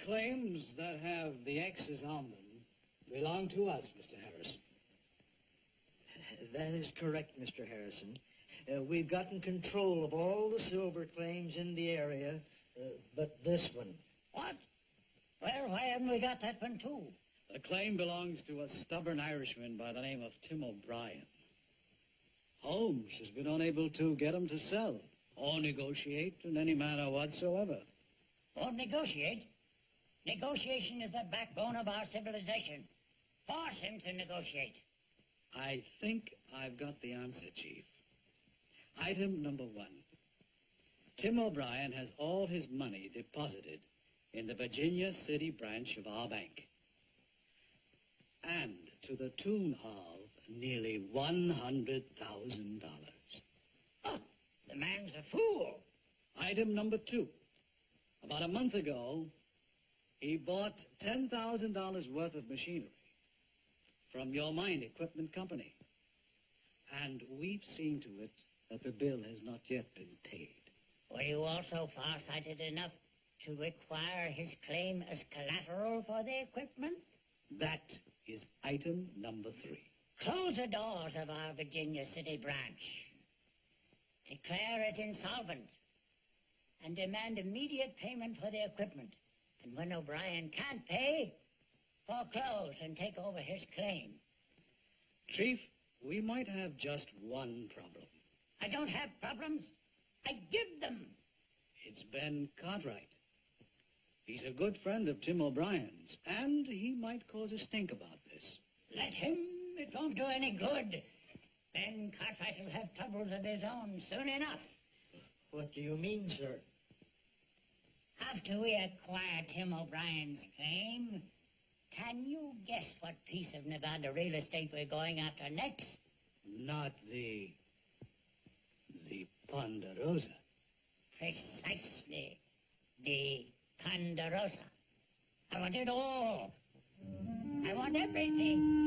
claims that have the X's on them belong to us, Mr. Harrison. That is correct, Mr. Harrison. We've gotten control of all the silver claims in the area, but this one. What? Well, why haven't we got that one, too? The claim belongs to a stubborn Irishman by the name of Tim O'Brien. Holmes has been unable to get him to sell or negotiate in any manner whatsoever. Won't negotiate? Negotiation is the backbone of our civilization. Force him to negotiate. I think I've got the answer, Chief. Item number 1. Tim O'Brien has all his money deposited in the Virginia City branch of our bank. And to the tune of nearly $100,000. Oh, the man's a fool. Item number 2. About a month ago, he bought $10,000 worth of machinery from your mine equipment company. And we've seen to it that the bill has not yet been paid. Were you also far-sighted enough to require his claim as collateral for the equipment? That is item number 3. Close the doors of our Virginia City branch. Declare it insolvent. And demand immediate payment for the equipment. And when O'Brien can't pay, foreclose and take over his claim. Chief, we might have just one problem. I don't have problems. I give them. It's Ben Cartwright. He's a good friend of Tim O'Brien's, and he might cause a stink about this. Let him. It won't do any good. Ben Cartwright will have troubles of his own soon enough. What do you mean, sir? After we acquire Tim O'Brien's claim, can you guess what piece of Nevada real estate we're going after next? Not the Ponderosa. Precisely. The Ponderosa. I want it all. I want everything.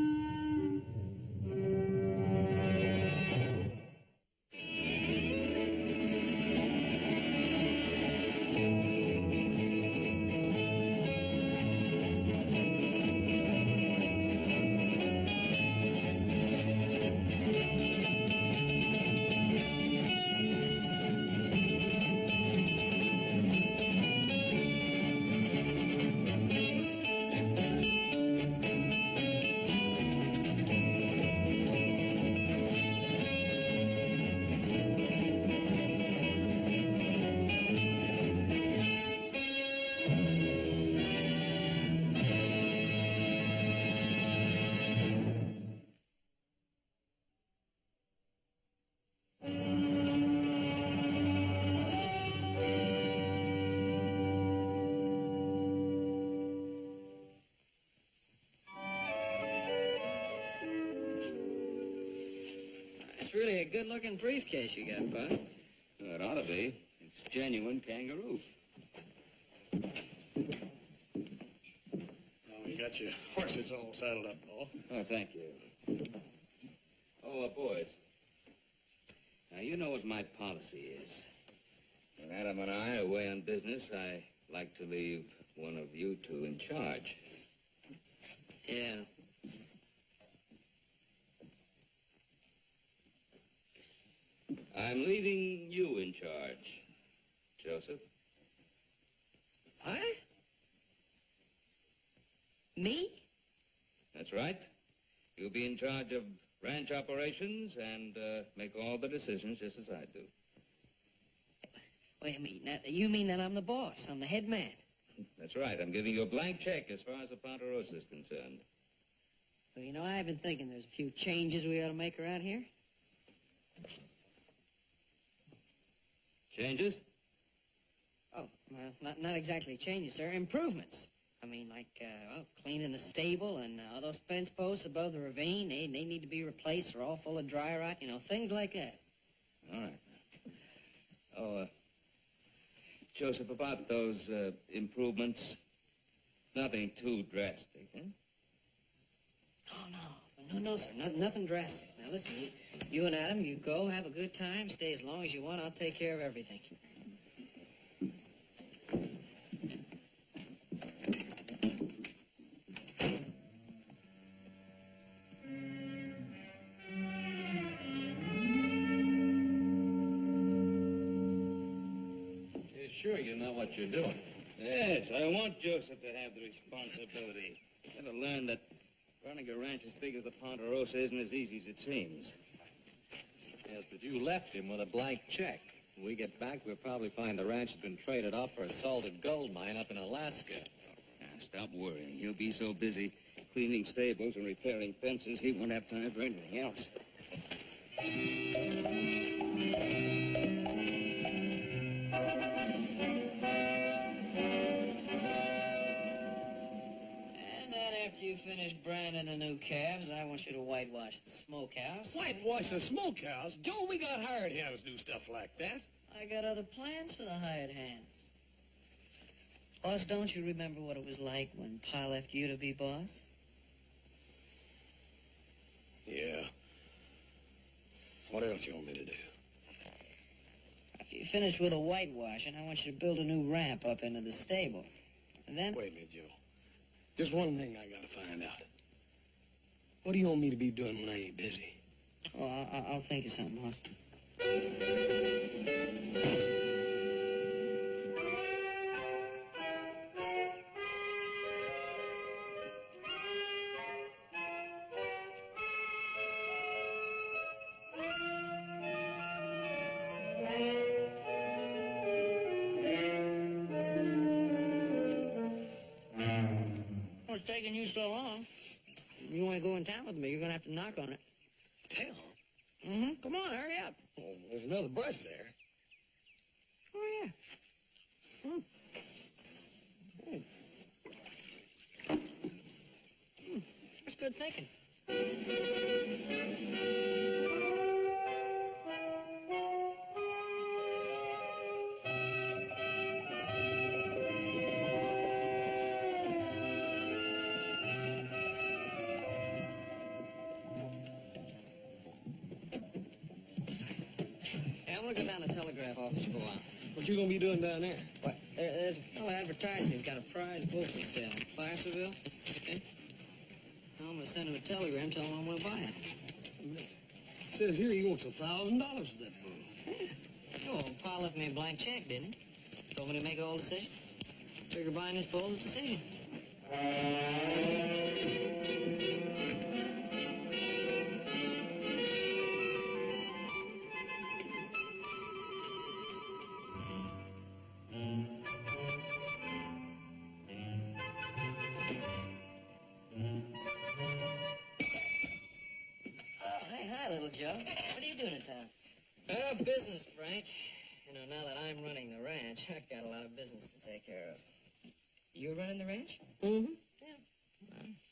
It's really a good-looking briefcase you got, Bud. It ought to be. It's genuine kangaroo. Oh, you got your horses all saddled up, Paul. Oh, thank you. Oh, boys. Now, you know what my policy is. When Adam and I are away on business, I like to leave one of you two in charge. Yeah. I'm leaving you in charge, Joseph. I? Me? That's right. You'll be in charge of ranch operations and make all the decisions just as I do. Wait a minute. Now, you mean that I'm the boss? I'm the head man? That's right. I'm giving you a blank check as far as the Ponderosa is concerned. Well, you know, I've been thinking there's a few changes we ought to make around here. Changes? Oh, well, not exactly changes, sir. Improvements. I mean, like, cleaning the stable and all those fence posts above the ravine. They need to be replaced. They're all full of dry rot. You know, things like that. All right. Oh, Joseph, about those improvements, nothing too drastic, huh? No, sir. Nothing drastic. Now, listen, you and Adam, you go, have a good time, stay as long as you want. I'll take care of everything. sure you know what you're doing. Yes, I want Joseph to have the responsibility. Gotta learn that running a ranch as big as the Ponderosa isn't as easy as it seems. Yes, but you left him with a blank check. When we get back, we'll probably find the ranch has been traded off for a salted gold mine up in Alaska. Now, stop worrying. He'll be so busy cleaning stables and repairing fences, he won't have time for anything else. And then after you finish branding the new calves, I want you to whitewash the smokehouse. Whitewash the smokehouse? Joe, we got hired hands do stuff like that. I got other plans for the hired hands. Boss, don't you remember what it was like when Pa left you to be boss? Yeah. What else you want me to do? After you finish with the whitewashing, I want you to build a new ramp up into the stable. And then... Wait a minute, Joe. Just one thing I gotta find out. What do you want me to be doing when I ain't busy? Oh, I'll think of something, boss. What's taking you so long? You want to go in town with me, you're going to have to knock on it. Town? Mm-hmm. Come on, hurry up. Oh, there's another bus there. Oh, yeah. That's good thinking. Hey, I'm going to go down to the telegraph office for a while. What you gonna be doing down there? What? There's a fellow advertising. He's got a prize book for sale in Placerville. Okay? I'm going to send him a telegram telling him I want to buy it. It says here he wants $1,000 for that book. Oh, Pa left me a blank check, didn't he? Told me to make a whole decision. Figure buying this bowl is a decision. Oh, hey, hi, little Joe. What are you doing in town? Business, Frank. You know, now that I'm running the ranch, I've got a lot of business to take care of. You're running the ranch? Mm-hmm. Yeah.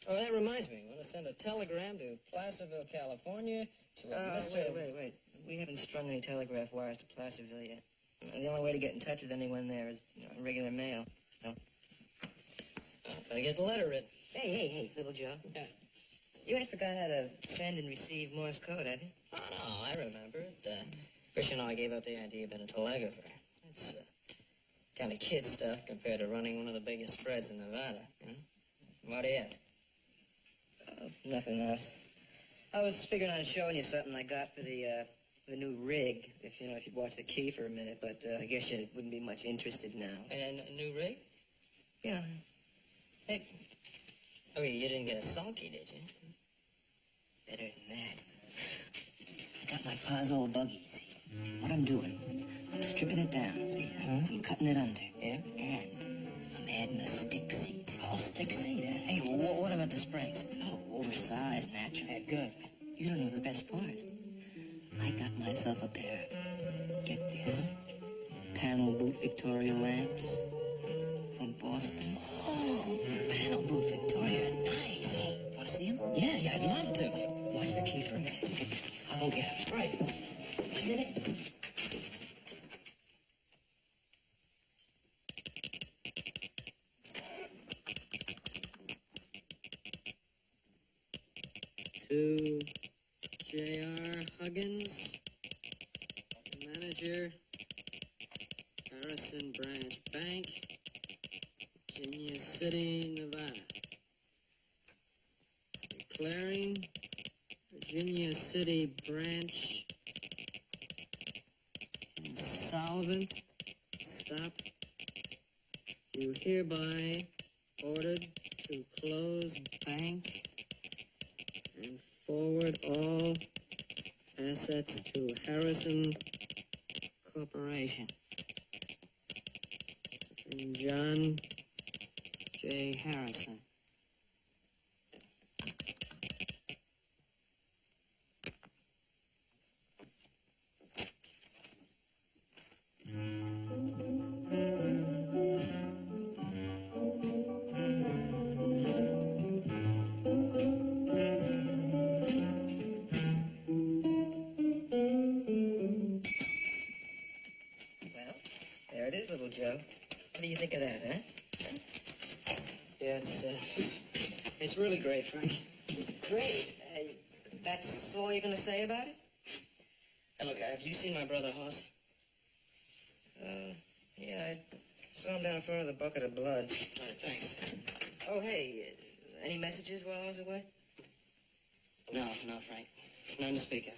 Oh, that reminds me. I want to send a telegram to Placerville, California to Mr. Wait. We haven't strung any telegraph wires to Placerville yet. The only way to get in touch with anyone there is regular mail. No. Better get the letter written. Hey, little Joe. Yeah. You ain't forgot how to send and receive Morse code, have you? Oh, no, I remember it. First, I gave up the idea of being a telegrapher. It's kind of kid stuff compared to running one of the biggest spreads in Nevada. You know? What do you ask? Nothing else. I was figuring on showing you something I got for the new rig, if you'd watch the key for a minute, but I guess you wouldn't be much interested now. And a new rig? Yeah. Hey, you didn't get a sulky, did you? Better than that. I got my pa's old buggy, see? What I'm doing, I'm stripping it down, see? I'm cutting it under. Yeah? And I'm adding a stick seat. Oh, stick seat, eh? Hey, what about the springs? Oh, oversized, natural. Yeah, good. You don't know the best part. I got myself a pair of, get this, panel boot Victoria lamps from Boston. Oh, panel boot Victoria, nice. Want to see them? Yeah, I'd love to. Watch the key for a minute. I'll go get them. Right. 1 minute. To J.R. Huggins, manager, Harrison Branch Bank, Virginia City, Nevada. Declaring Virginia City branch insolvent. Stop You hereby ordered to close bank and forward all assets to Harrison Corporation. John J. Harrison. There it is, little Joe. What do you think of that, huh? Yeah, it's really great, Frank. Great. That's all you're going to say about it? Hey, look, have you seen my brother Hoss? Yeah, I saw him down in front of the bucket of blood. All right, thanks. Oh, hey, any messages while I was away? No, Frank. None to speak of.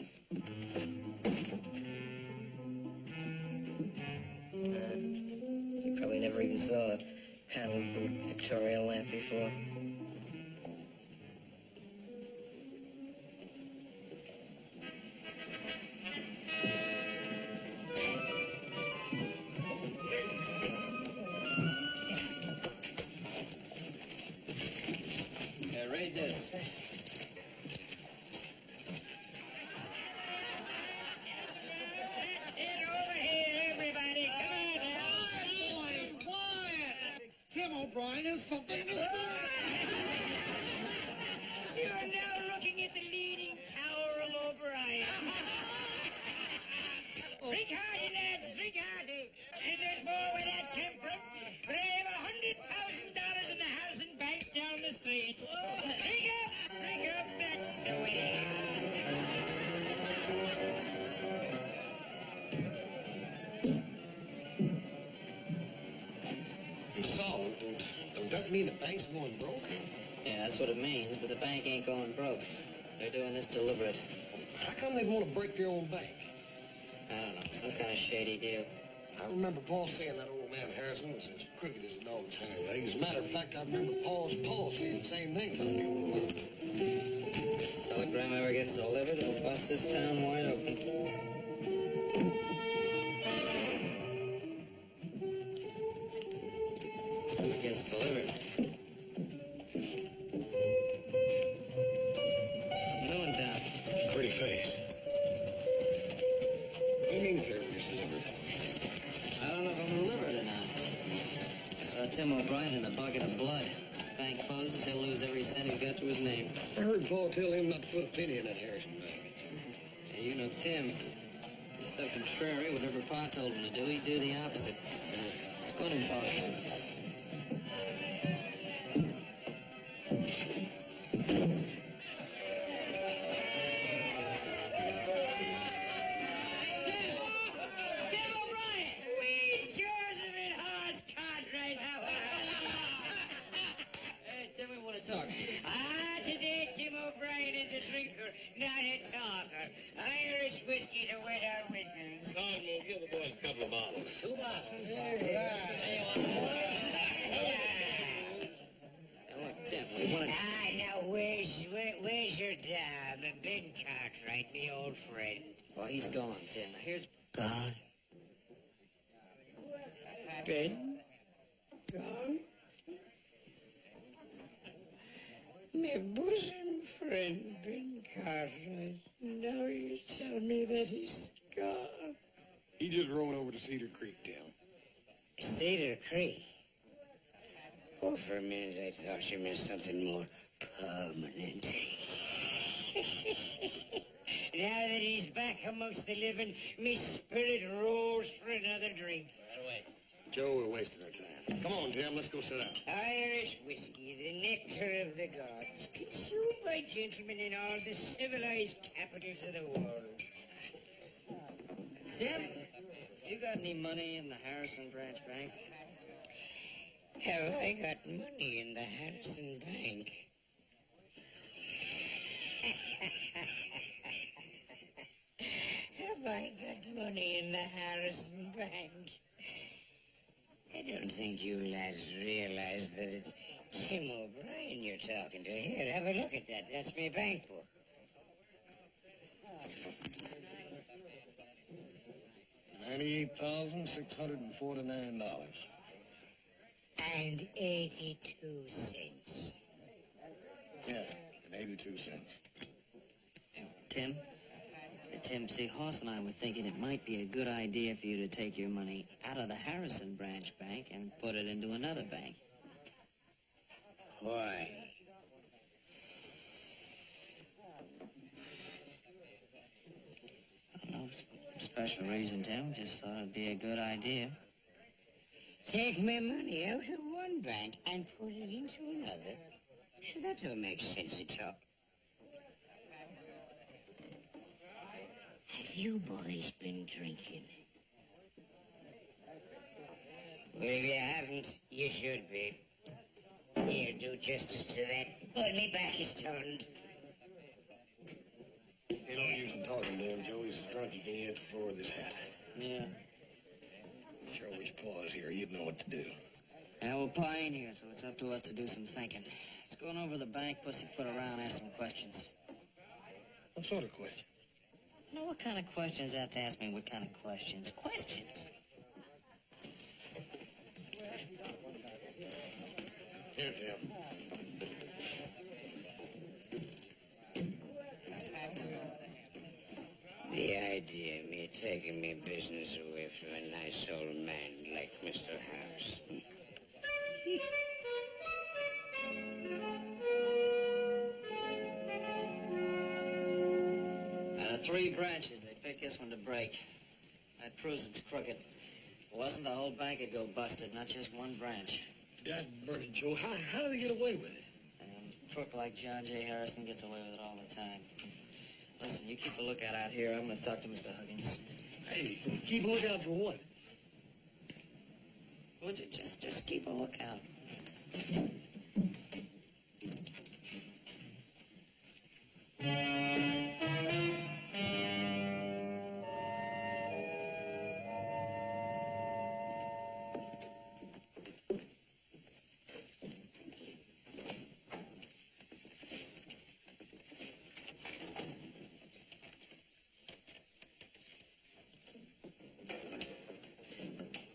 You probably never even saw a panel boot Victoria lamp before. Read this. Tim O'Brien is something to You are now looking at the leaning tower of O'Brien. Drink hearty, lads, drink hearty. And there's more where that came from. But I have $100,000 in the house and bank down the street. Drink up, that's the way. So, don't that mean the bank's going broke? Yeah, that's what it means, but the bank ain't going broke. They're doing this deliberate. How come they want to break their own bank? I don't know, some kind of shady deal. I remember Paul saying that old man Harrison was as crooked as a dog's hind leg. As a matter of fact, I remember Paul saying the same thing about you. This telegram ever gets delivered, it'll bust this town wide open. It gets delivered. New in town. Pretty face. What do you mean clearly delivered? I don't know if I'm delivered or not. Saw Tim O'Brien in a bucket of blood. Bank closes, he'll lose every cent he's got to his name. I heard Paul tell him not to put a penny in that Harrison bank. Yeah, you know Tim. He's so contrary. Whatever Pa told him to do, he'd do the opposite. Let's go in and talk. Tim O'Brien! We Joseph Hoss Cartwright, how are you? Hey, Tim, we want to talk. Today Tim O'Brien is a drinker, not a talker. Irish whiskey to wet our whistles. Sergeant, give the boys a couple of bottles. 2 bottles. Now, look, Tim, we want to... Now, where's your dad, Ben Cartwright, the old friend? Well, he's gone, Tim. Now, here's... Gone? Ben? Gone? My bosom friend, Ben Cartwright. Now you tell me that he's gone. He just rode over to Cedar Creek, Tim. Cedar Creek? Oh, for a minute I thought you meant something more permanent. Now that he's back amongst the living, me spirit rolls for another drink. Right away. Joe, we're wasting our time. Come on, Tim, let's go sit down. Irish whiskey, the nectar of the gods, consumed by gentlemen in all the civilized capitals of the world. Tim, you got any money in the Harrison Branch Bank? Have I got money in the Harrison Bank? Have I got money in the Harrison Bank? I don't think you lads realize that it's Tim O'Brien you're talking to. Here, have a look at that. That's my bank book. $98,649. And 82 cents. Yeah, and 82 cents. Tim, see, Hoss and I were thinking it might be a good idea for you to take your money out of the Harrison branch bank and put it into another bank. Why? No special reason, Tim. Just thought it'd be a good idea. Take my money out of one bank and put it into another? Sure, that don't make sense at all. Have you boys been drinking? Well, if you haven't, you should be. Here, do justice to that. But me back is turned. Ain't no use in talking to him, Joe. He's so drunk he can't hit the floor with his hat. Yeah. Sure wish Pa was here. You'd know what to do. Yeah, well, Pa ain't here, so it's up to us to do some thinking. Let's go on over to the bank, pussyfoot around, ask some questions. What sort of question? Now, what kind of questions you have to ask me? What kind of questions? Questions. Here, Tim. The idea of me taking me business away from a nice old man like Mr. Harrison. Out of 3 branches, they picked this one to break. That proves it's crooked. If it wasn't, the whole bank would go busted, not just one branch. God burn it, Joe. How did they get away with it? And a crook like John J. Harrison gets away with it all the time. Listen, you keep a lookout out here. I'm going to talk to Mr. Huggins. Hey, keep a lookout for what? Would you just keep a lookout?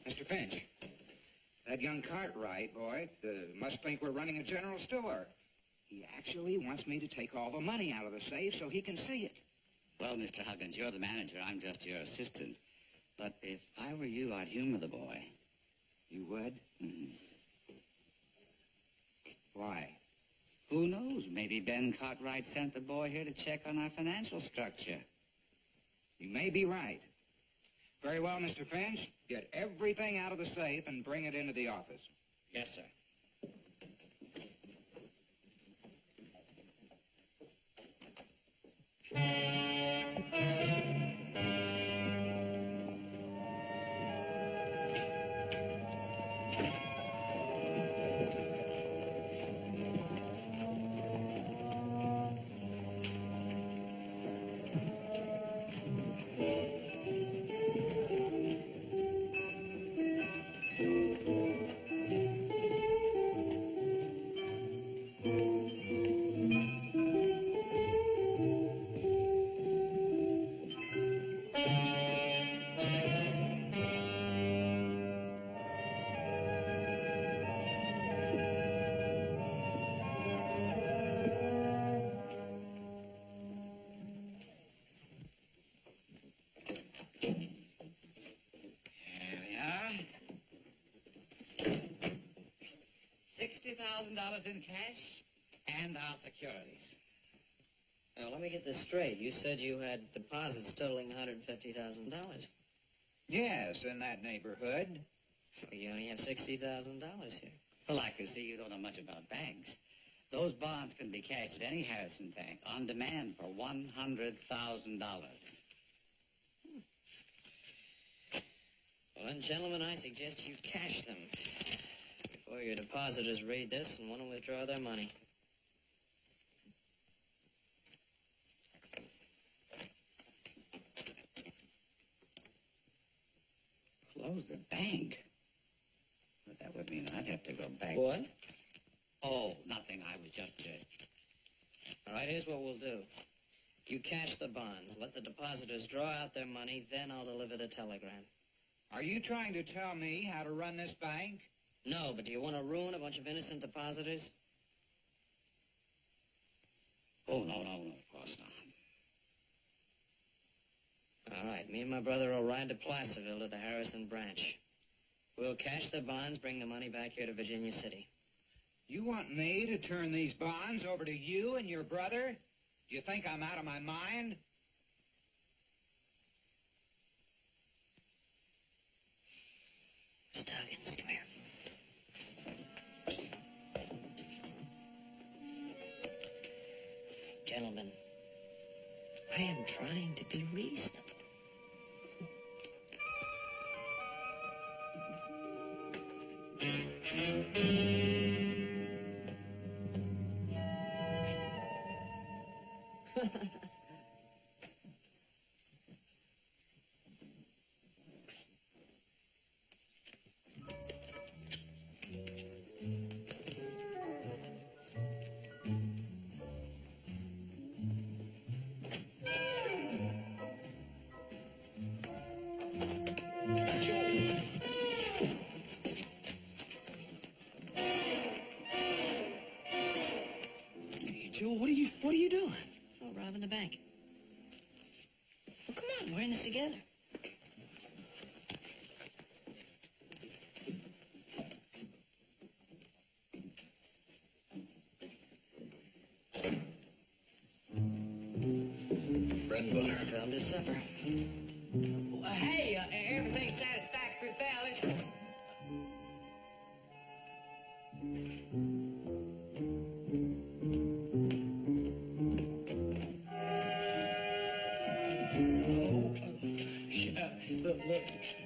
Mr. Finch, that young Cartwright boy must think we're running a general store. He actually wants me to take all the money out of the safe so he can see it. Well, Mr. Huggins, you're the manager. I'm just your assistant. But if I were you, I'd humor the boy. You would? Mm-hmm. Why? Who knows? Maybe Ben Cartwright sent the boy here to check on our financial structure. You may be right. Very well, Mr. Finch. Get everything out of the safe and bring it into the office. Yes, sir. $60,000 in cash and our securities. Now, let me get this straight. You said you had deposits totaling $150,000. Yes, in that neighborhood. Well, you only have $60,000 here. Well, I can see you don't know much about banks. Those bonds can be cashed at any Harrison bank on demand for $100,000. Well, then, gentlemen, I suggest you cash them before your depositors read this and want to withdraw their money. Close the bank? But that would mean I'd have to go back. What? Oh, nothing. I was just... All right, here's what we'll do. You cash the bonds. Let the depositors draw out their money, then I'll deliver the telegram. Are you trying to tell me how to run this bank? No, but do you want to ruin a bunch of innocent depositors? Oh, no, of course not. All right, me and my brother will ride to Placerville to the Harrison branch. We'll cash the bonds, bring the money back here to Virginia City. You want me to turn these bonds over to you and your brother? Do you think I'm out of my mind? Miss Duggins, come here. Gentlemen, I am trying to be reasonable. Joe, what are you doing? Oh, robbing the bank. Well, come on, we're in this together. Bread and butter. Come to supper. Hey, everything satisfactory, fellas?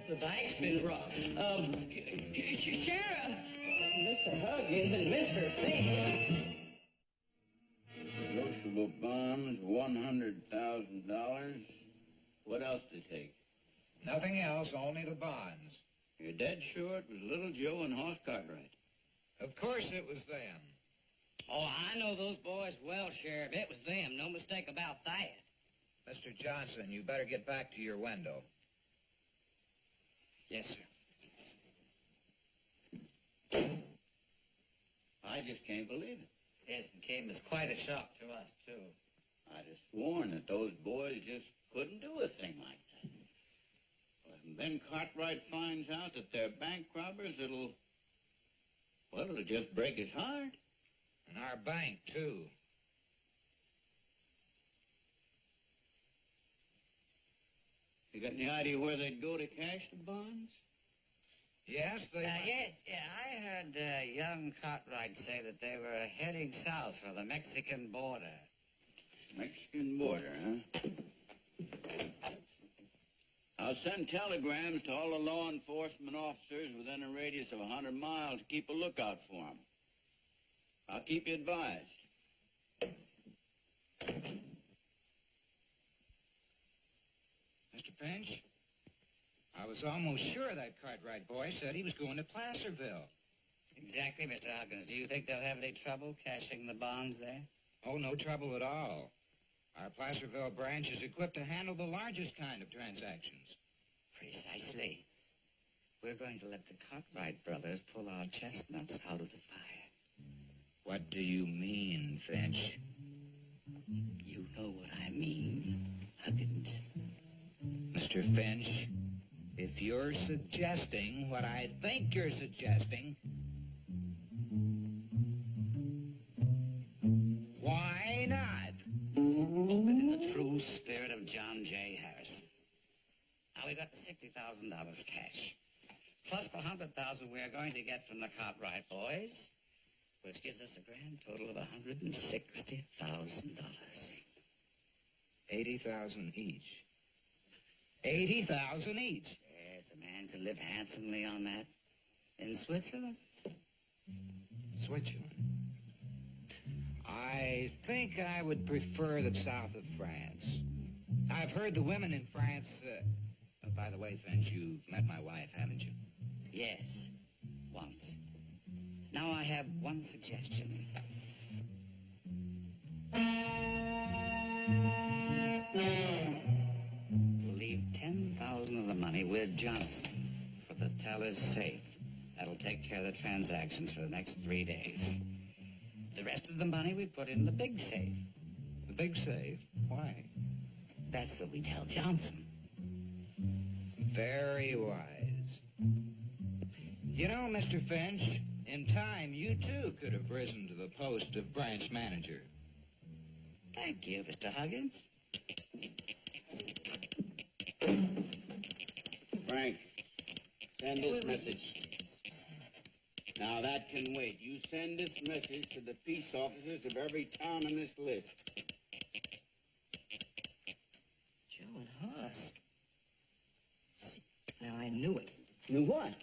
The bank's been robbed. Sheriff! Mr. Huggins and Mr. Fink. Negotiable bonds, $100,000. What else to take? Nothing else, only the bonds. You're dead sure it was Little Joe and Horse Cartwright? Of course it was them. Oh, I know those boys well, Sheriff. It was them. No mistake about that. Mr. Johnson, you better get back to your window. Yes, sir. I just can't believe it. Yes, it came as quite a shock to us, too. I'd have sworn that those boys just couldn't do a thing like that. When Ben Cartwright finds out that they're bank robbers, it'll just break his heart. And our bank, too. You got any idea where they'd go to cash the bonds? Yes, they... I heard young Cartwright say that they were heading south for the Mexican border. Mexican border, huh? I'll send telegrams to all the law enforcement officers within a radius of 100 miles to keep a lookout for them. I'll keep you advised. Mr. Finch, I was almost sure that Cartwright boy said he was going to Placerville. Exactly, Mr. Hawkins. Do you think they'll have any trouble cashing the bonds there? Oh, no trouble at all. Our Placerville branch is equipped to handle the largest kind of transactions. Precisely. We're going to let the Cartwright brothers pull our chestnuts out of the fire. What do you mean, Finch? You know what I mean, Huggins. Mr. Finch, if you're suggesting what I think you're suggesting, why not? Open in the true spirit of John J. Harrison. Now, we got the $60,000 cash, plus the $100,000 we're going to get from the Cartwright boys, which gives us a grand total of $160,000. 80,000 each. 80,000 each. Yes, a man can live handsomely on that. In Switzerland? Switzerland. I think I would prefer the south of France. I've heard the women in France... by the way, Finch, you've met my wife, haven't you? Yes. once. Now I have one suggestion. We'll leave 10,000 of the money with Johnson for the teller's safe. That'll take care of the transactions for the next 3 days. The rest of the money we put in the big safe. The big safe? Why? That's what we tell Johnson. Very wise. You know, Mr. Finch, in time, you too could have risen to the post of branch manager. Thank you, Mr. Huggins. Frank, send this message. Now, that can wait. You send this message to the peace officers of every town on this list. Joe and Hoss. See, now I knew it. Knew what?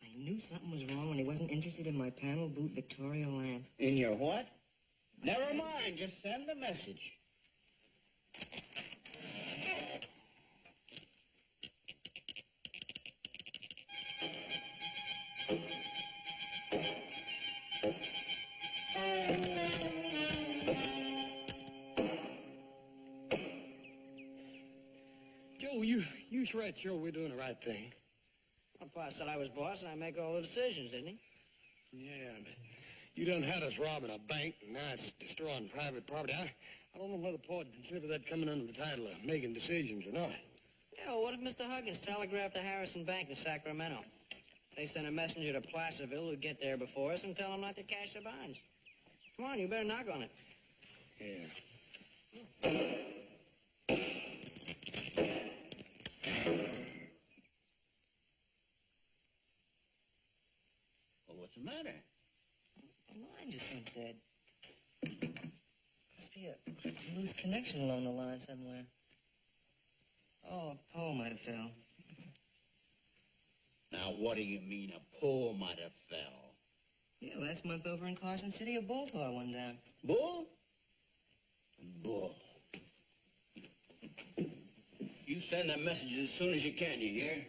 I knew something was wrong when he wasn't interested in my panel boot Victoria lamp. In your what? Never mind. Just send the message. Joe, you sure we're doing the right thing? My pa said I was boss and I make all the decisions, didn't he? Yeah, but you done had us robbing a bank, and now it's destroying private property. I don't know whether Pa would consider that coming under the title of making decisions or not. Yeah, well, what if Mr. Huggins telegraphed to Harrison Bank in Sacramento? They sent a messenger to Placerville who'd get there before us and tell them not to cash their bonds. Come on, you better knock on it. Yeah. Well, what's the matter? The line just went dead. Must be a loose connection along the line somewhere. Oh, a pole might have fell. Now, what do you mean a pole might have fell? Yeah, last month over in Carson City, a bull tore one down. Bull? Bull. You send that message as soon as you can, you hear?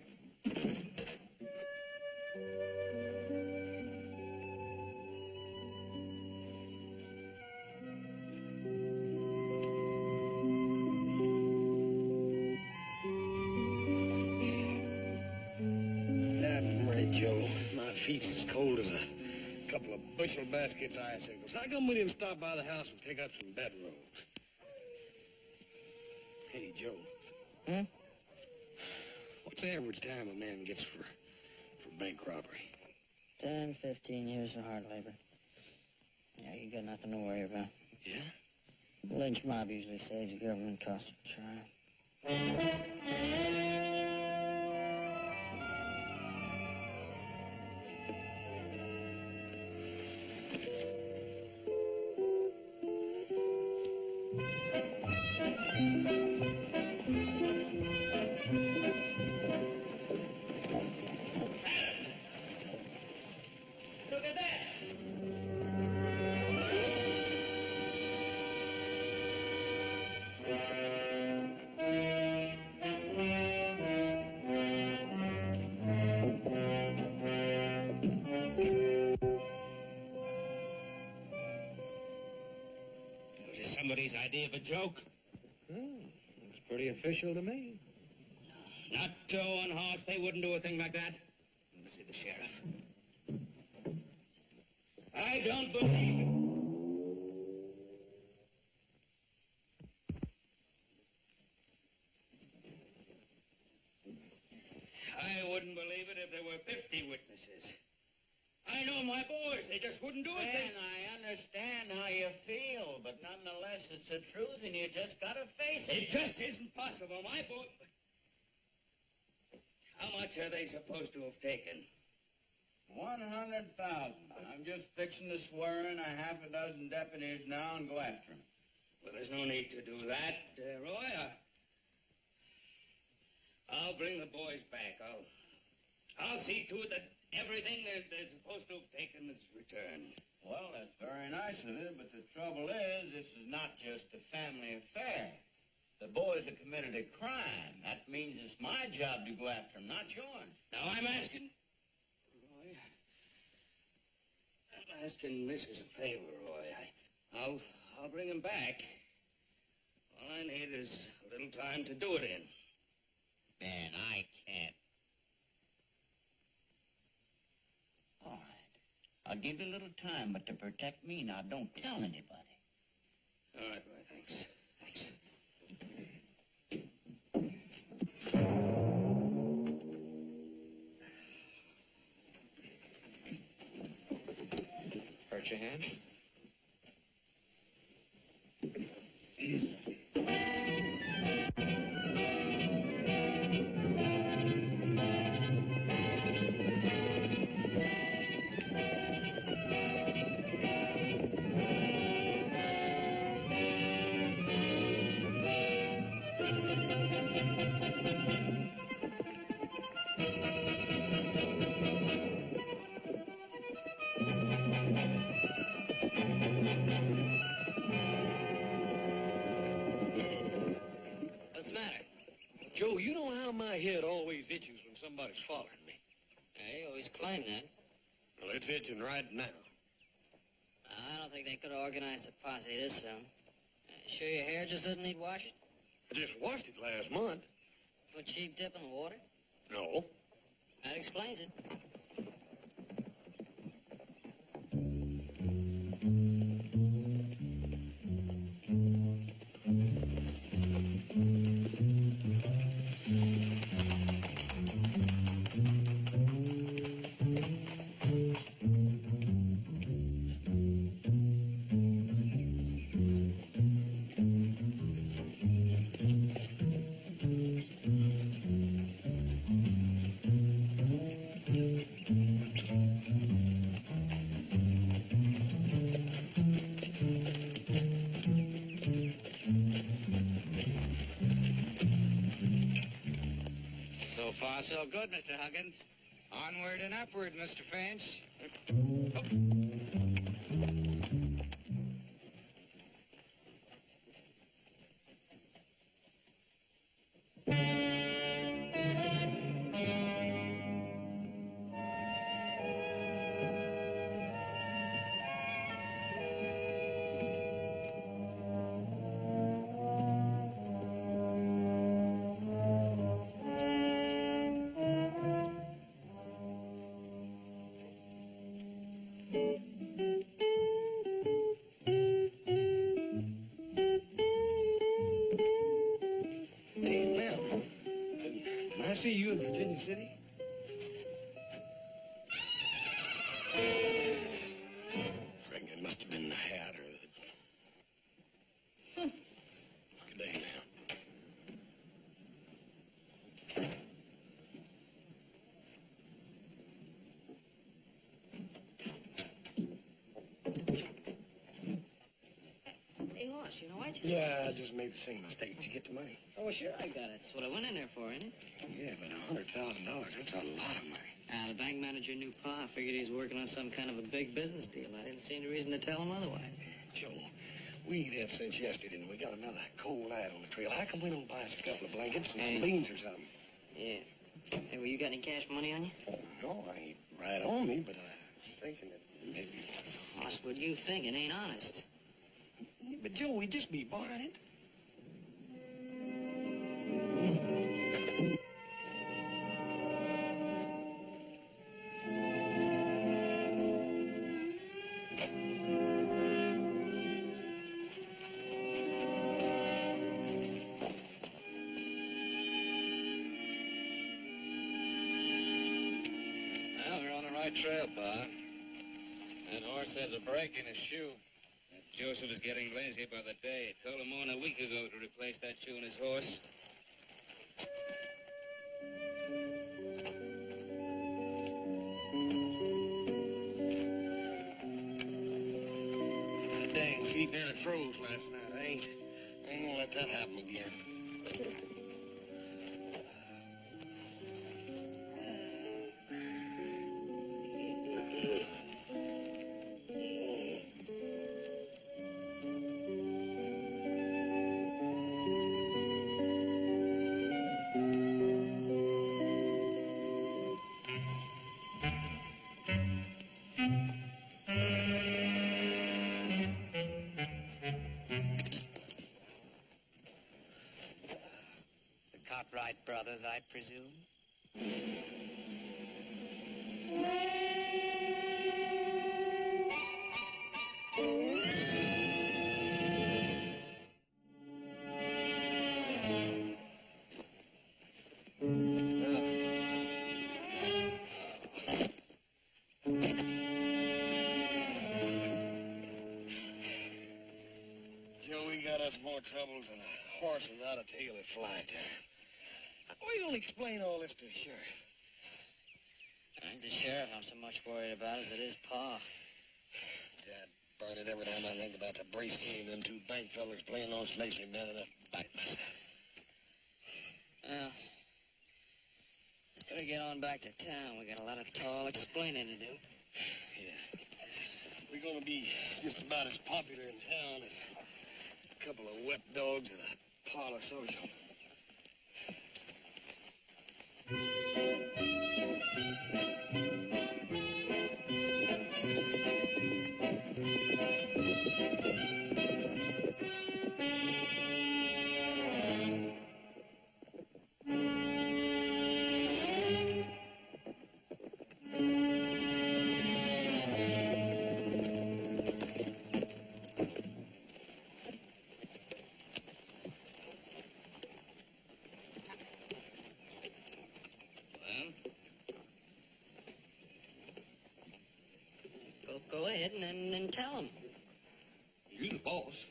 Joe, my feet's as cold as a couple of bushel baskets of icicles. How come we didn't stop by the house and pick up some bedrolls? Hey, Joe. Hmm? What's the average time a man gets for bank robbery? 10, 15 years of hard labor. Yeah, you got nothing to worry about. Yeah? The lynch mob usually saves the government costs of trial. Look at that. Was this somebody's idea of a joke? Looks pretty official to me. Not Joe and Hoss. They wouldn't do a thing like that. Let me see the sheriff. I don't believe it. I wouldn't believe it if there were 50 witnesses. I know my boys. They just wouldn't do it. And I understand how you feel, but nonetheless, it's the truth, and you just gotta face it. It just isn't possible. My boy... How much are they supposed to have taken? 100,000. I'm just fixing to swear in a half a dozen deputies now and go after them. Well, there's no need to do that, Roy. I'll bring the boys back. I'll see to it that everything they're supposed to have taken is returned. Well, that's very nice of you, but the trouble is, this is not just a family affair. The boys have committed a crime. That means it's my job to go after them, not yours. Now I'm asking, Roy, asking Mrs. a favor, Roy. I'll bring him back. All I need is a little time to do it in. Man, I can't. All right. I'll give you a little time, but to protect me, now don't tell anybody. All right, Roy, thanks. Thanks. Hurt your hand? What's the matter? Joe, you know how my head always itches when somebody's following me. Yeah, you always claim that. Well, it's itching right now. I don't think they could have organized a posse this soon. Sure your hair just doesn't need washing? I just washed it last month. Put cheap dip in the water? No. That explains it. So far, so good, Mr. Huggins. Onward and upward, Mr. Finch. Hey, Lem, can I see you in Virginia City? Reckon it must have been the hat or the... Good day, now. Hey, Hoss, you know, I just... Yeah, I just made the same mistake. Did you get the money? Oh, sure I got it. That's what I went in there for, ain't it? Yeah, but $100,000, that's a lot of money. The bank manager knew Pa. Figured he was working on some kind of a big business deal. I didn't see any reason to tell him otherwise. Joe, we ain't had since yesterday, and we got another cold night on the trail. How come we don't buy us a couple of blankets and some beans or something? Yeah. Hey, well, you got any cash money on you? Oh, no, I ain't right on me, but I was thinking that maybe... Hoss, what you thinking ain't honest. Yeah, but, Joe, we just be borrowing it. Well, we're on the right trail, Pa. That horse has a break in his shoe. That Joseph is getting lazy by the day. Told him more than a week ago to replace that shoe in his horse. That dang feet nearly froze last night. I ain't gonna let that happen again. dollars, I presume? Joe, we got us more troubles than a horse without a tail at fly time. How are you going to explain all this to the sheriff? I ain't the sheriff I'm so much worried about as it is Pa. Dad, burn it every time I think about the brace game them two bank fellers playing those Mason men enough to bite myself. Well, better get on back to town. We got a lot of tall explaining to do. Yeah. We're going to be just about as popular in town as a couple of wet dogs at a parlor social. Go ahead and tell him. You the boss.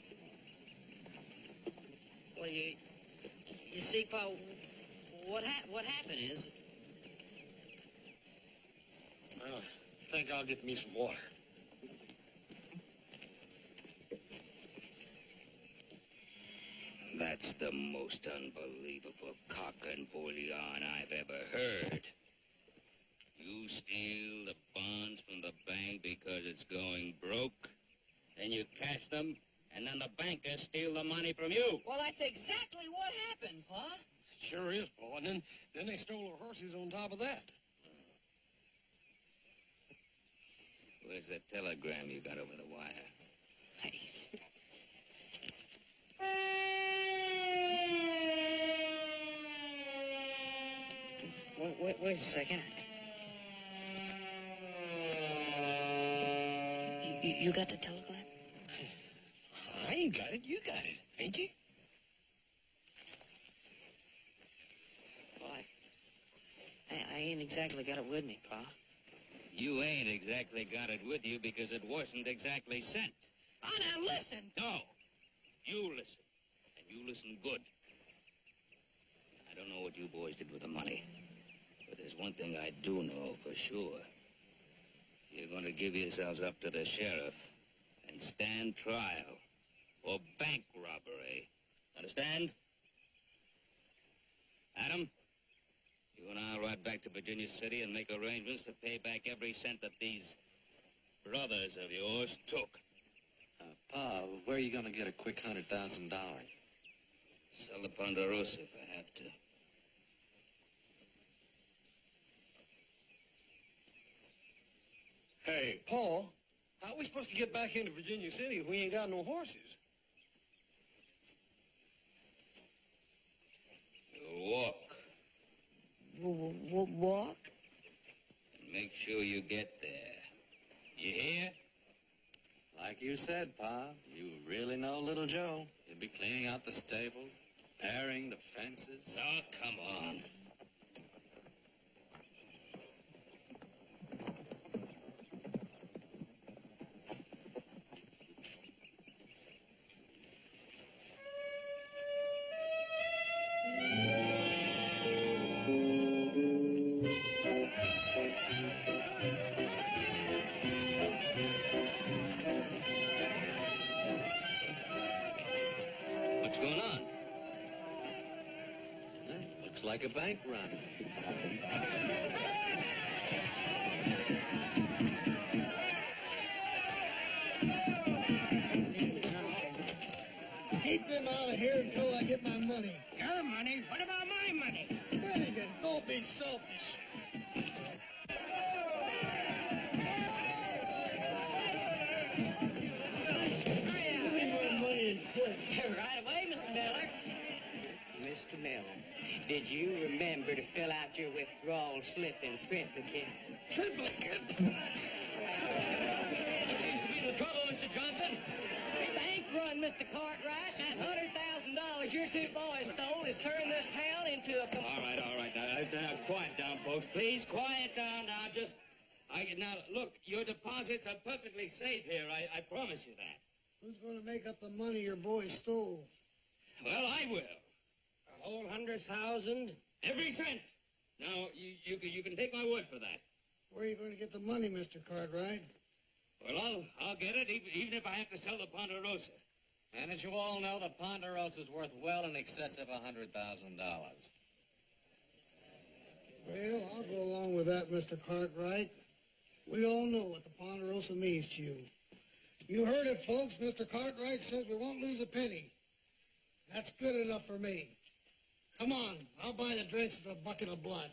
Well, you see, Pa, what happened is... Well, I think I'll get me some water. That's the most unbelievable cock and bullion I've ever heard. You steal the bonds from the bank because it's going broke, then you cash them, and then the bankers steal the money from you. Well, that's exactly what happened, Pa. Sure is, Pa. And then they stole our horses on top of that. Where's the telegram you got over the wire? Hey. Wait a second. You got the telegram? I ain't got it. You got it, ain't you? Well, I ain't exactly got it with me, Pa. You ain't exactly got it with you because it wasn't exactly sent. Oh, now listen. No. You listen. And you listen good. I don't know what you boys did with the money. But there's one thing I do know for sure. You're going to give yourselves up to the sheriff and stand trial for bank robbery. Understand? Adam, you and I'll ride back to Virginia City and make arrangements to pay back every cent that these brothers of yours took. Pa, where are you going to get a quick $100,000? Sell the Ponderosa if I have to. Hey, Paul, how are we supposed to get back into Virginia City if we ain't got no horses? Walk. Walk? And make sure you get there. You hear? Like you said, Pa, you really know little Joe. He'll be cleaning out the stable, airing the fences. Oh, come on. What's going on? Looks like a bank run. Keep them out of here until I get my money. Your money? What about my money? Finnegan, don't be selfish. Give me my money quick. Right away, Mr. Miller. Mr. Miller, did you remember small slip in triplicate. Triplicate? What seems to be the trouble, Mr. Johnson? Bank run, Mr. Cartwright. That $100,000 your two boys stole has turned this town into a... All right. Now, quiet down, folks. Please, quiet down now. Now, look, your deposits are perfectly safe here. I promise you that. Who's going to make up the money your boys stole? Well, I will. A whole 100,000? Every cent. Now, you can take my word for that. Where are you going to get the money, Mr. Cartwright? Well, I'll get it, even if I have to sell the Ponderosa. And as you all know, the Ponderosa's worth well in excess of $100,000. Well, I'll go along with that, Mr. Cartwright. We all know what the Ponderosa means to you. You heard it, folks. Mr. Cartwright says we won't lose a penny. That's good enough for me. Come on, I'll buy the drinks with a bucket of blood.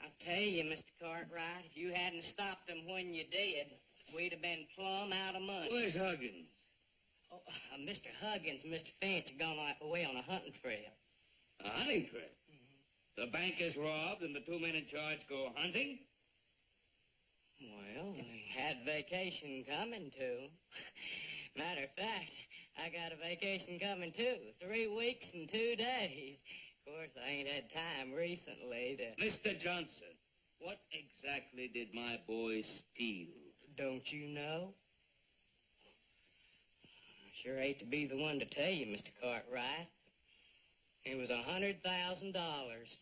I'll tell you, Mr. Cartwright, if you hadn't stopped them when you did, we'd have been plumb out of money. Where's Huggins? Oh, Mr. Huggins and Mr. Finch have gone away on a hunting trip. A hunting trip? The bank is robbed and the two men in charge go hunting? Well, they had vacation coming to. Matter of fact, I got a vacation coming too. 3 weeks and 2 days. Of course, I ain't had time recently to... Mr. Johnson, what exactly did my boys steal? Don't you know? I sure hate to be the one to tell you, Mr. Cartwright. It was $100,000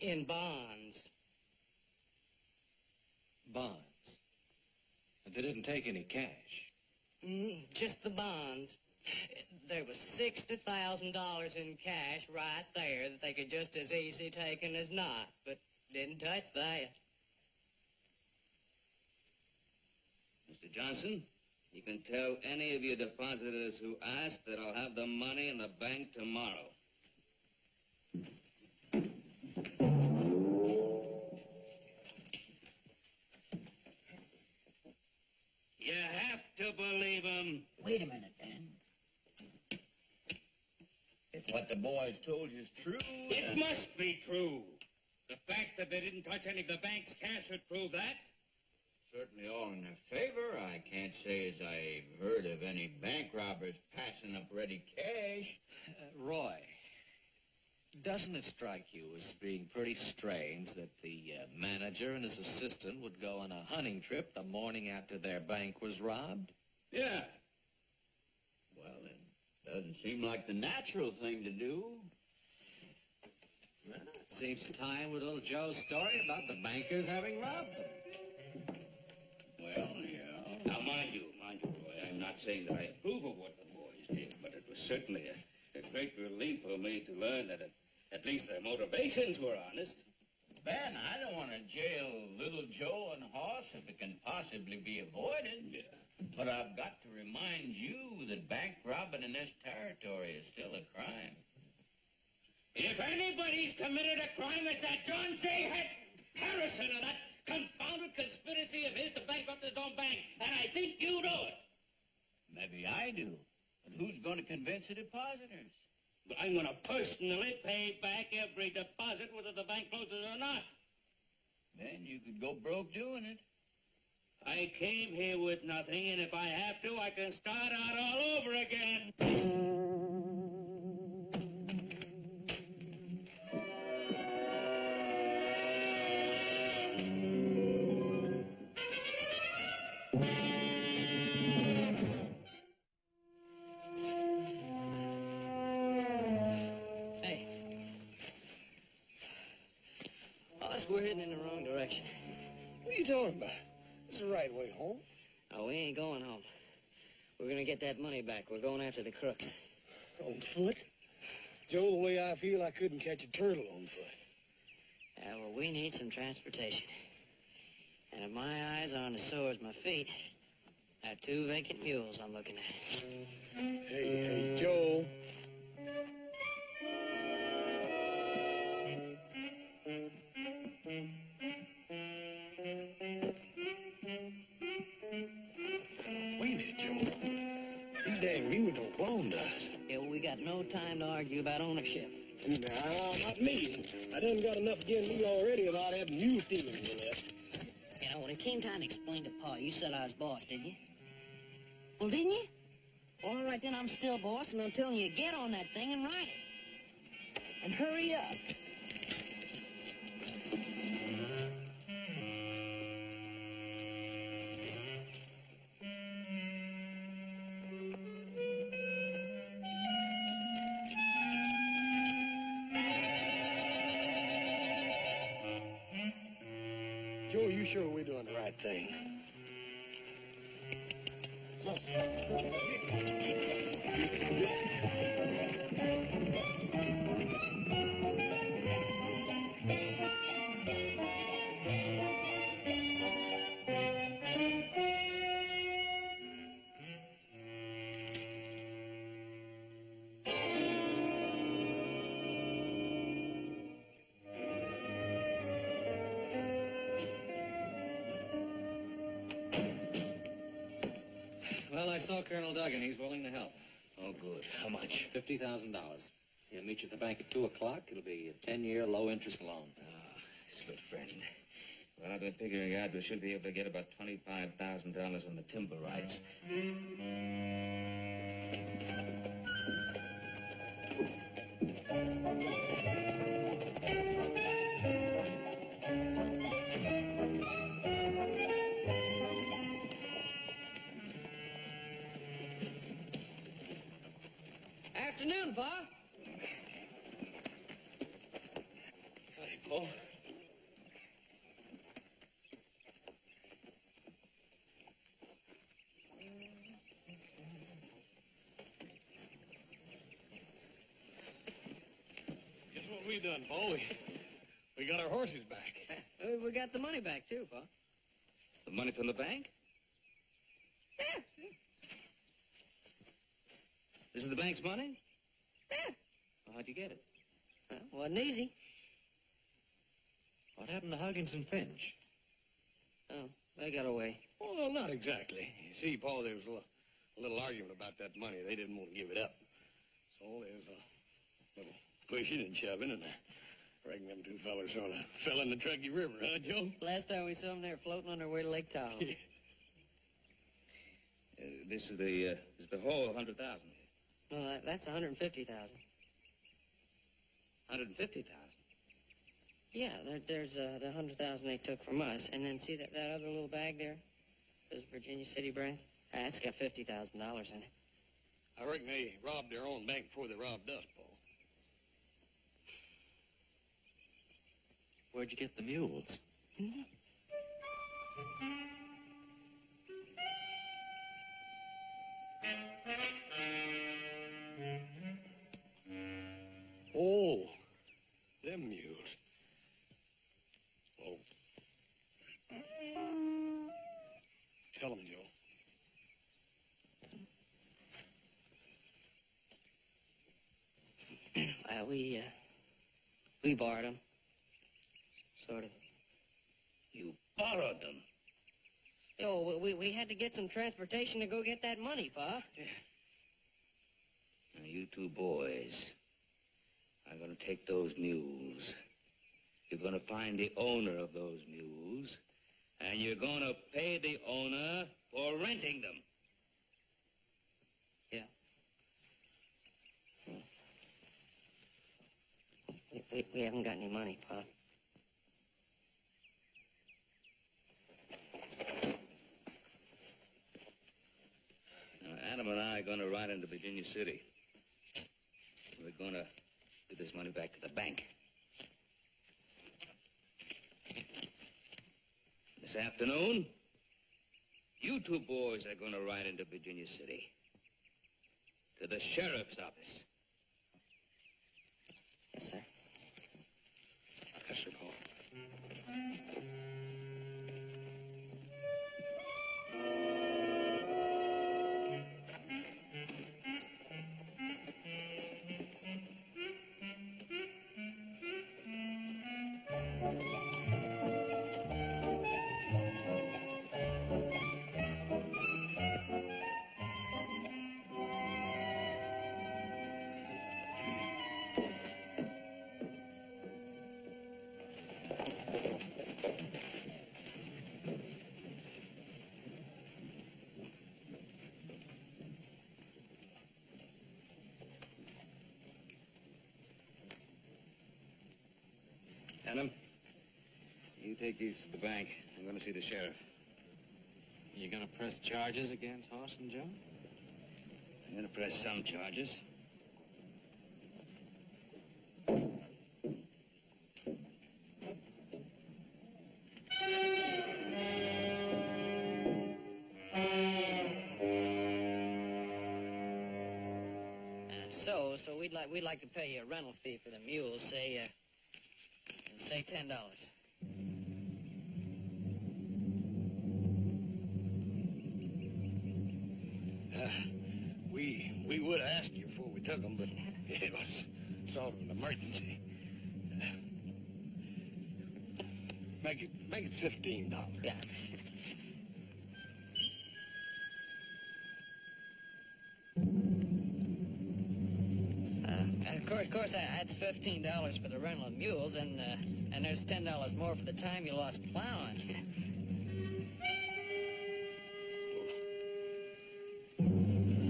in bonds. Bonds. They didn't take any cash. Just the bonds. There was $60,000 in cash right there that they could just as easy taken as not, but didn't touch that. Mr. Johnson, you can tell any of your depositors who ask that I'll have the money in the bank tomorrow. You have to believe him. Wait a minute, Dan. If what the boys told you is true... It must be true. The fact that they didn't touch any of the bank's cash should prove that. Certainly all in their favor. I can't say as I've heard of any bank robbers passing up ready cash. Roy, doesn't it strike you as being pretty strange that the manager and his assistant would go on a hunting trip the morning after their bank was robbed? Yeah. Well, it doesn't seem like the natural thing to do. Well, it seems to tie in with little Joe's story about the bankers having robbed them. Well, yeah. Now, mind you, Roy, I'm not saying that I approve of what the boys did, but it was certainly a great relief for me to learn that at least their motivations were honest. Ben, I don't want to jail little Joe and Hoss if it can possibly be avoided. Yeah. But I've got to remind you that bank robbing in this territory is still a crime. If anybody's committed a crime, it's that John J. Harrison or that confounded conspiracy of his to bankrupt his own bank. And I think you know it. Maybe I do. But who's going to convince the depositors? But I'm going to personally pay back every deposit, whether the bank closes or not. Then you could go broke doing it. I came here with nothing, and if I have to, I can start out all over again. Hey. Hoss, we're heading in the wrong direction. What are you talking about? This is the right way home. Oh, we ain't going home. We're gonna get that money back. We're going after the crooks. On foot? Joe, the way I feel, I couldn't catch a turtle on foot. Yeah, well, we need some transportation. And if my eyes aren't as sore as my feet, I have 2 vacant mules I'm looking at. Hey, Joe. agree with what Paul does. Yeah, well, we got no time to argue about ownership. Nah, not me. I done got enough against me already about having you stealing the left. You know, when it came time to explain to Pa, you said I was boss, didn't you? Well, didn't you? All right, then I'm still boss, and I'm telling you, get on that thing and ride it. And hurry up. Joe, you sure we're doing the right thing? Well, I saw Colonel Duggan. He's willing to help. Oh, good. How much? $50,000. He'll meet you at the bank at 2 o'clock. It'll be a 10-year low-interest loan. Ah, he's a good friend. Well, I've been figuring out we should be able to get about $25,000 on the timber rights. Afternoon, Pa. Hey, Paul. Guess what we done, Paul? We got our horses back. We got the money back, too, Pa. The money from the bank? Yeah. This is the bank's money? Yeah. Well, how'd you get it? Wasn't easy. What happened to Huggins and Finch? Oh, they got away. Well, not exactly. You see, Paul, there was a little argument about that money. They didn't want to give it up. So there was a little pushing and shoving, and I reckon them two fellas sort of fell in the Truckee River, huh, Joe? Last time we saw them, they were floating on their way to Lake Tahoe. This is the whole 100,000. No, that's 150,000. 150,000. Yeah, there's the 100,000 they took from us, and then see that other little bag there, those Virginia City branch. That's got $50,000 in it. I reckon they robbed their own bank before they robbed us, Paul. Where'd you get the mules? Oh, them mules. Oh. Tell them, Joe. We borrowed them. Sort of. You borrowed them? Oh, we had to get some transportation to go get that money, Pa. Yeah. Now, you two boys are going to take those mules. You're going to find the owner of those mules, and you're going to pay the owner for renting them. Yeah. We haven't got any money, Pa. Now, Adam and I are going to ride into Virginia City. We're going to give this money back to the bank. This afternoon, you two boys are going to ride into Virginia City. To the sheriff's office. Yes, sir. Yes, sir, Paul. Adam, you take these to the bank. I'm going to see the sheriff. You gonna press charges against Hoss and Joe? I'm going to press some charges. So we'd like to pay you a rental fee for the mules, say $10. We would have asked you before we took them, but it was sort of an emergency. Make it $15. Yeah. Of course, that's $15 for the rental of mules, and there's $10 more for the time you lost plowing.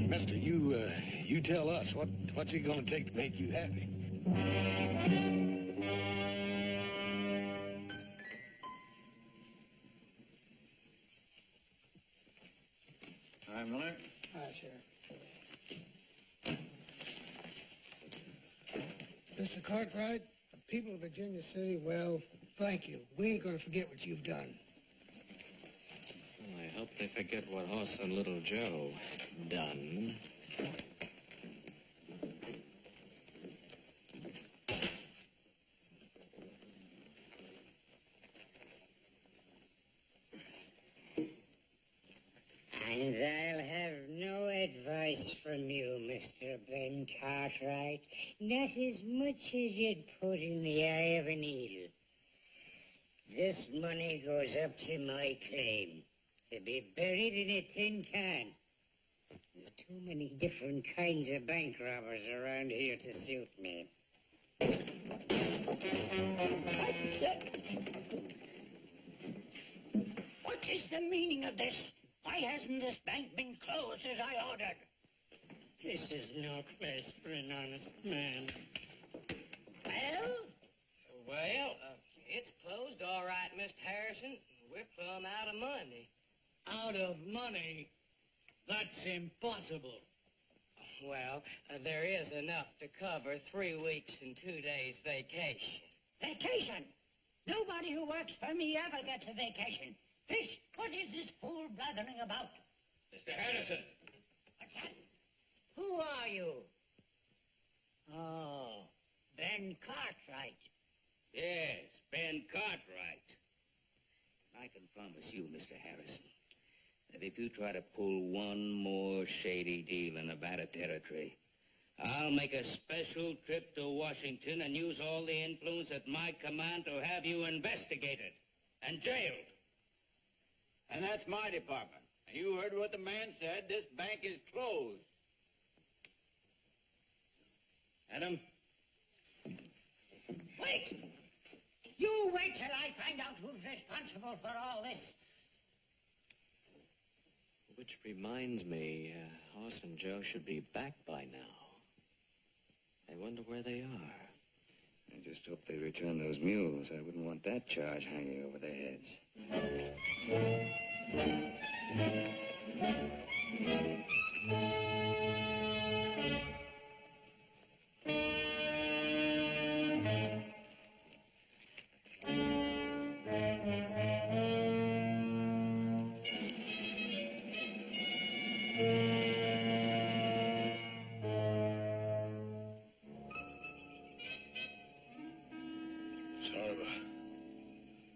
Mister, you tell us what's it gonna take to make you happy? Hi, Miller. Hi, Sheriff. Mr. Cartwright, the people of Virginia City, well, thank you. We ain't gonna forget what you've done. Well, I hope they forget what Hoss and Little Joe done. And I'll have no advice from you, Mr. Ben Cartwright. Not as much as you'd put in the eye of a needle. This money goes up to my claim, to be buried in a tin can. There's too many different kinds of bank robbers around here to suit me. What is the meaning of this? Why hasn't this bank been closed as I ordered? This is no place for an honest man. Well, it's closed, all right, Mr. Harrison. We're plumb out of money. Out of money? That's impossible. Well, there is enough to cover 3 weeks and 2 days vacation. Vacation? Nobody who works for me ever gets a vacation. Fish, what is this fool blathering about? Mr. Harrison. What's that? Who are you? Oh, Ben Cartwright. Yes, Ben Cartwright. I can promise you, Mr. Harrison, that if you try to pull one more shady deal in Nevada territory, I'll make a special trip to Washington and use all the influence at my command to have you investigated and jailed. And that's my department. You heard what the man said. This bank is closed. Adam? Wait! You wait till I find out who's responsible for all this. Which reminds me, Hoss and Joe should be back by now. I wonder where they are. I just hope they return those mules. I wouldn't want that charge hanging over their heads.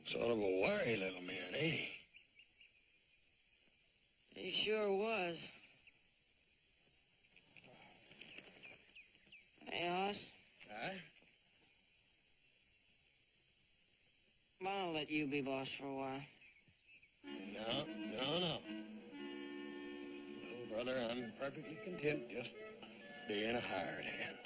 Sort of a worry little man, ain't he? He sure was. Hey, Hoss. Huh? I'll let you be boss for a while. No. No, brother, I'm perfectly content just being a hired hand.